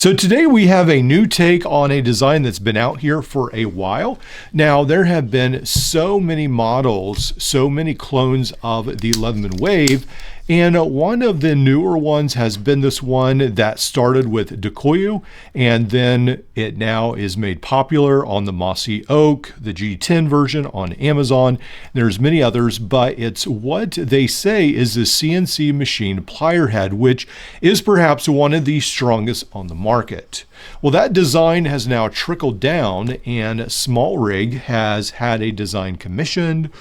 So today we have a new take on a design that's been out here for a while. Now there have been so many models, so many clones of the Leatherman Wave, and one of the newer ones has been this one that started with Decoyu, and then it now is made popular on the Mossy Oak, the G10 version on Amazon. There's many others, but it's what they say is the CNC machine plier head, which is perhaps one of the strongest on the market. Well, that design has now trickled down, and Small Rig has had a design commissioned.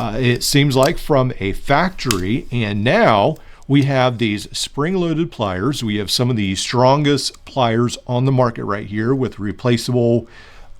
It seems like from a factory, and now we have these spring-loaded pliers. We have some of the strongest pliers on the market right here with replaceable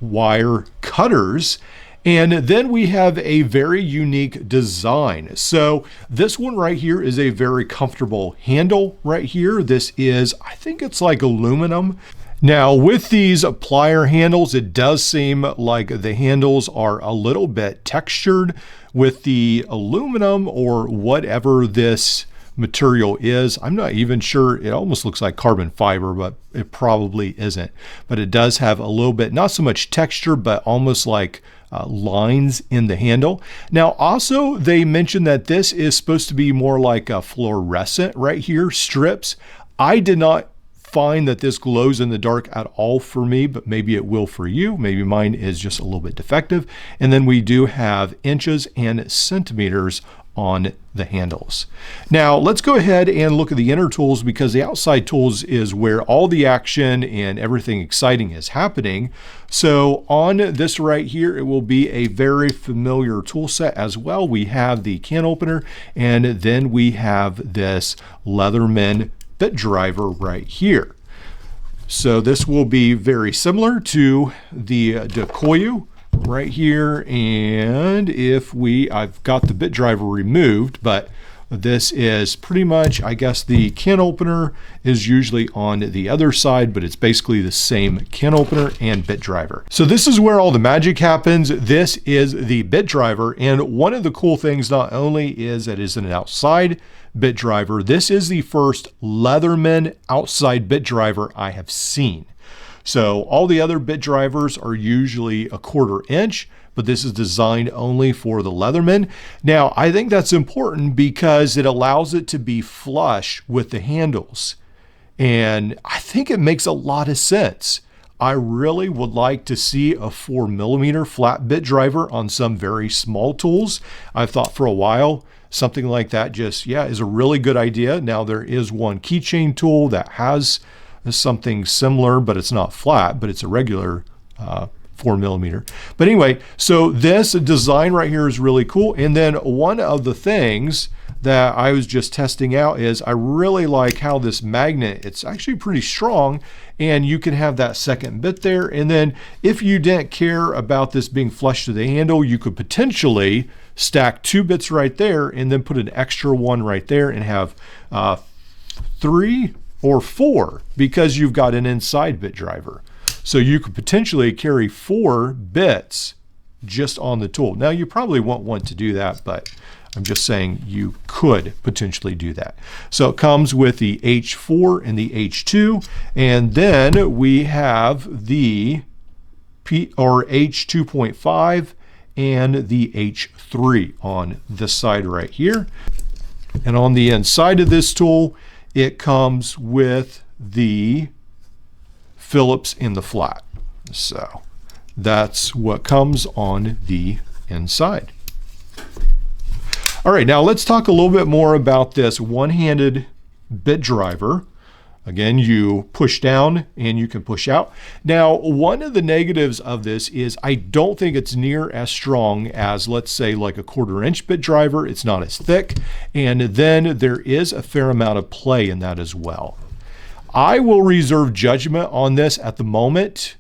wire cutters. And then we have a very unique design. So this one right here is a very comfortable handle right here. This is, I think it's like aluminum. Now with these plier handles, it does seem like the handles are a little bit textured with the aluminum or whatever this material is. I'm not even sure. It almost looks like carbon fiber, but it probably isn't. But it does have a little bit, not so much texture, but almost like lines in the handle. Now also they mentioned that this is supposed to be more like a fluorescent right here, strips. I did not find that this glows in the dark at all for me, but maybe it will for you. Maybe mine is just a little bit defective. And then we do have inches and centimeters on the handles. Now let's go ahead and look at the inner tools, because the outside tools is where all the action and everything exciting is happening. So on this right here, it will be a very familiar tool set as well. We have the can opener, and then we have this Leatherman bit driver right here. So this will be very similar to the Decoyu right here. And if I've got the bit driver removed, but this is pretty much, I guess the can opener is usually on the other side, but it's basically the same can opener and bit driver. So this is where all the magic happens. This is the bit driver. And one of the cool things not only is that it's an outside bit driver, this is the first Leatherman outside bit driver I have seen. So all the other bit drivers are usually a 1/4 inch, but this is designed only for the Leatherman. Now, I think that's important because it allows it to be flush with the handles. And I think it makes a lot of sense. I really would like to see a 4mm flat bit driver on some very small tools. I've thought for a while something like that just, is a really good idea. Now there is one keychain tool that has something similar, but it's not flat, but it's a regular 4mm. But anyway, so this design right here is really cool. And then one of the things that I was just testing out is I really like how this magnet, it's actually pretty strong, and you can have that second bit there. And then if you didn't care about this being flush to the handle, you could potentially stack 2 bits right there and then put an extra one right there and have 3 or 4 because you've got an inside bit driver. So you could potentially carry 4 bits just on the tool. Now you probably won't want to do that, but I'm just saying you could potentially do that. So it comes with the H4 and the H2, and then we have the H2.5 and the H3 on this side right here. And on the inside of this tool, it comes with the Phillips in the flat. So that's what comes on the inside. All right, now let's talk a little bit more about this one-handed bit driver. Again, you push down and you can push out. Now, one of the negatives of this is I don't think it's near as strong as, let's say, like a 1/4 inch bit driver. It's not as thick. And then there is a fair amount of play in that as well. I will reserve judgment on this at the moment.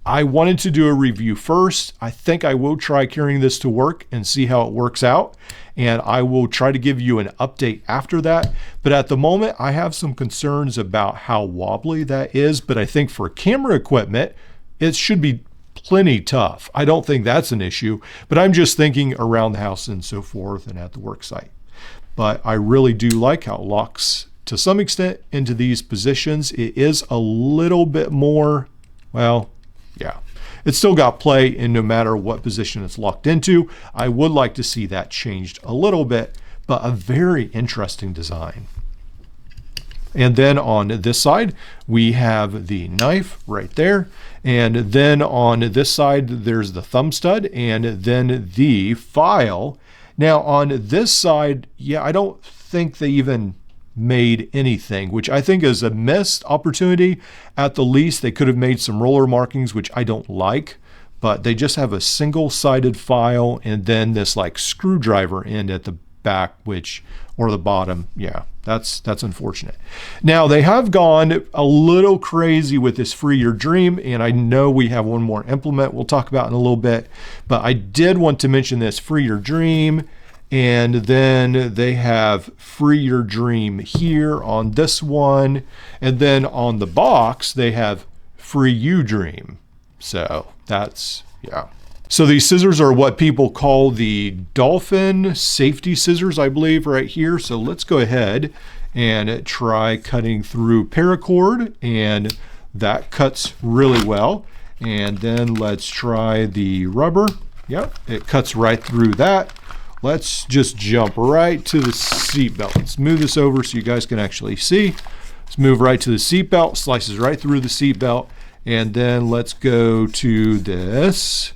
I wanted to do a review first. I think I will try carrying this to work and see how it works out. And I will try to give you an update after that. But at the moment, I have some concerns about how wobbly that is. But I think for camera equipment, it should be plenty tough. I don't think that's an issue. But I'm just thinking around the house and so forth and at the work site. But I really do like how it locks to some extent into these positions. It is a little bit more, well, yeah, it's still got play, and no matter what position it's locked into, I would like to see that changed a little bit, but a very interesting design. And then on this side, we have the knife right there. And then on this side, there's the thumb stud and then the file. Now on this side, yeah, I don't think they even made anything, which I think is a missed opportunity. At the least, they could have made some roller markings, which I don't like, but they just have a single-sided file and then this like screwdriver end at the back, or the bottom. Yeah, that's unfortunate. Now they have gone a little crazy with this Free Your Dream, and I know we have one more implement we'll talk about in a little bit, but I did want to mention this Free Your Dream. And then they have Free Your Dream here on this one. And then on the box, they have Free You Dream. So that's, yeah. So these scissors are what people call the dolphin safety scissors, I believe, right here. So let's go ahead and try cutting through paracord, and that cuts really well. And then let's try the rubber. Yep, it cuts right through that. Let's just jump right to the seat belt. Let's move this over so you guys can actually see. Let's move right to the seat belt, slices right through the seat belt. And then let's go to this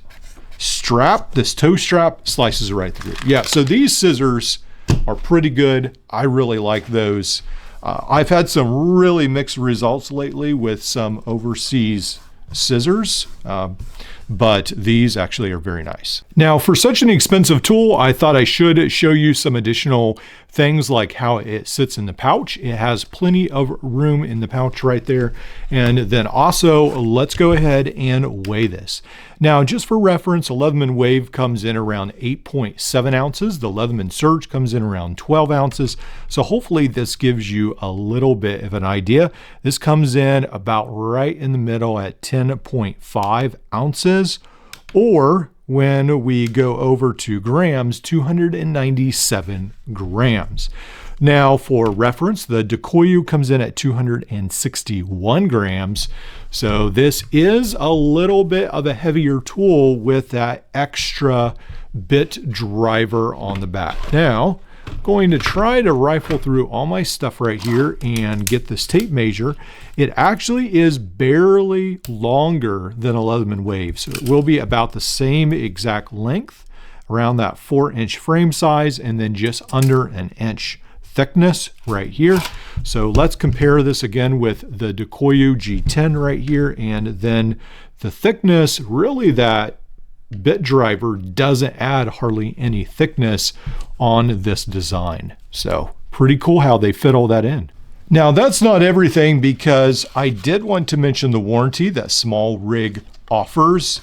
strap, this toe strap, slices right through. Yeah, so these scissors are pretty good. I really like those. I've had some really mixed results lately with some overseas scissors, but these actually are very nice. Now, for such an expensive tool, I thought I should show you some additional things like how it sits in the pouch. It has plenty of room in the pouch right there. And then also, let's go ahead and weigh this. Now, just for reference, a Leatherman Wave comes in around 8.7 ounces. The Leatherman Surge comes in around 12 ounces. So hopefully this gives you a little bit of an idea. This comes in about right in the middle at 10.5 ounces, or when we go over to grams, 297 grams. Now, for reference, the Decoyu comes in at 261 grams. So this is a little bit of a heavier tool with that extra bit driver on the back. Now, I'm going to try to rifle through all my stuff right here and get this tape measure. It actually is barely longer than a Leatherman Wave, so it will be about the same exact length, around that 4-inch frame size, and then just under an inch thickness right here. So let's compare this again with the Decoyu G10 right here, and then the thickness, really that bit driver doesn't add hardly any thickness on this design. So pretty cool how they fit all that in. Now that's not everything, because I did want to mention the warranty that Small Rig offers.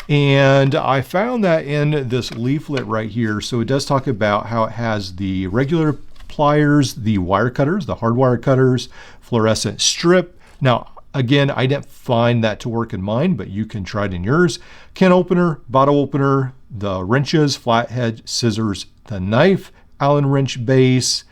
And I found that in this leaflet right here. So it does talk about how it has the regular pliers, the wire cutters, the hard wire cutters, fluorescent strip. Now, again, I didn't find that to work in mine, but you can try it in yours. Can opener, bottle opener, the wrenches, flathead, scissors, the knife, Allen wrench base,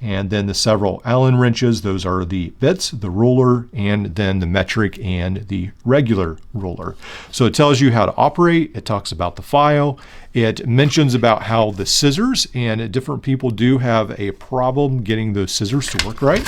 and then the several Allen wrenches. Those are the bits, the ruler, and then the metric and the regular ruler. So it tells you how to operate. It talks about the file. It mentions about how the scissors, and different people do have a problem getting those scissors to work right.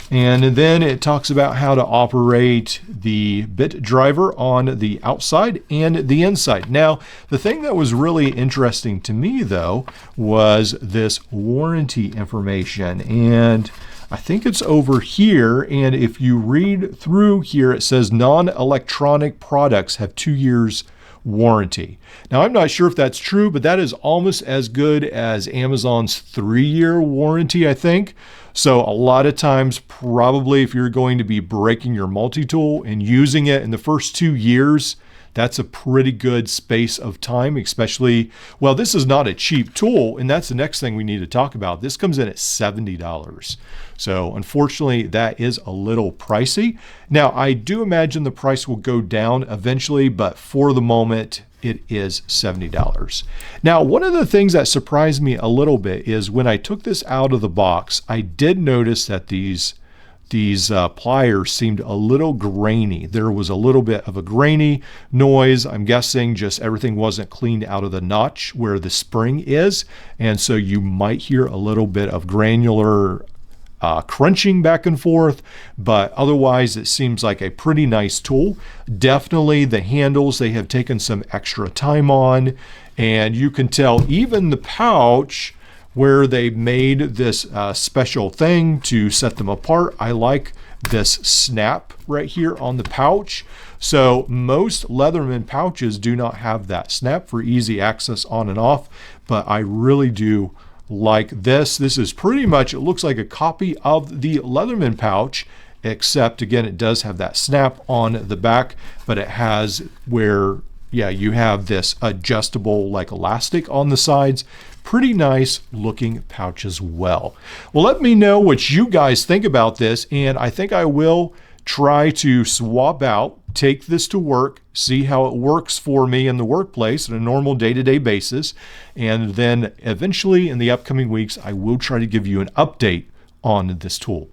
And then it talks about how to operate the bit driver on the outside and the inside. Now, the thing that was really interesting to me, though, was this warranty information. And I think it's over here. And if you read through here, it says non-electronic products have 2 years warranty. Now, I'm not sure if that's true, but that is almost as good as Amazon's 3-year warranty, I think. So a lot of times, probably if you're going to be breaking your multi-tool and using it in the first 2 years, that's a pretty good space of time, especially, well, this is not a cheap tool, and that's the next thing we need to talk about. This comes in at $70. So unfortunately, that is a little pricey. Now, I do imagine the price will go down eventually, but for the moment, it is $70. Now, one of the things that surprised me a little bit is when I took this out of the box, I did notice that these pliers seemed a little grainy. There was a little bit of a grainy noise. I'm guessing just everything wasn't cleaned out of the notch where the spring is, and so you might hear a little bit of granular crunching back and forth, but otherwise it seems like a pretty nice tool. Definitely the handles, they have taken some extra time on, and you can tell even the pouch where they made this special thing to set them apart. I like this snap right here on the pouch. So most Leatherman pouches do not have that snap for easy access on and off, but I really do like this. This is pretty much, it looks like a copy of the Leatherman pouch, except again, it does have that snap on the back, but it has where, yeah, you have this adjustable like elastic on the sides. Pretty nice looking pouch as well. Well, let me know what you guys think about this, and I think I will try to swap out, take this to work, see how it works for me in the workplace on a normal day-to-day basis, and then eventually in the upcoming weeks, I will try to give you an update on this tool.